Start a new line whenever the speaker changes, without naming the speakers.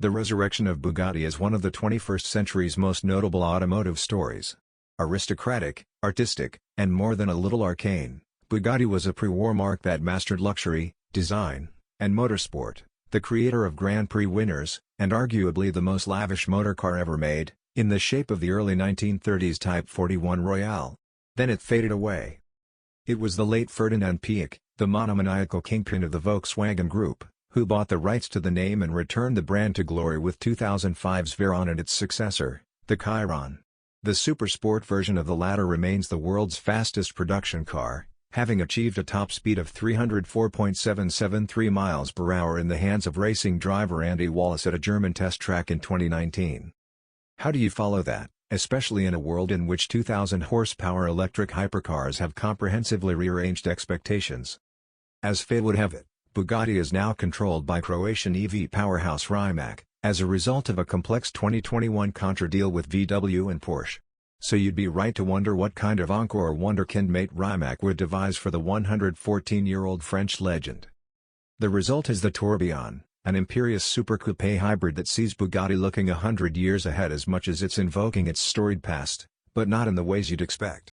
The resurrection of Bugatti is one of the 21st century's most notable automotive stories. Aristocratic, artistic, and more than a little arcane, Bugatti was a pre-war marque that mastered luxury, design, and motorsport, the creator of Grand Prix winners, and arguably the most lavish motorcar ever made, in the shape of the early 1930s Type 41 Royale. Then it faded away. It was the late Ferdinand Piëch, the monomaniacal kingpin of the Volkswagen Group, who bought the rights to the name and returned the brand to glory with 2005's Veyron and its successor, the Chiron. The supersport version of the latter remains the world's fastest production car, having achieved a top speed of 304.773 miles per hour in the hands of racing driver Andy Wallace at a German test track in 2019. How do you follow that, especially in a world in which 2,000 horsepower electric hypercars have comprehensively rearranged expectations? As fate would have it, Bugatti is now controlled by Croatian EV powerhouse Rimac, as a result of a complex 2021 contra deal with VW and Porsche. So you'd be right to wonder what kind of encore wonderkind mate Rimac would devise for the 114-year-old French legend. The result is the Tourbillon, an imperious supercoupe hybrid that sees Bugatti looking 100 years ahead as much as it's invoking its storied past, but not in the ways you'd expect.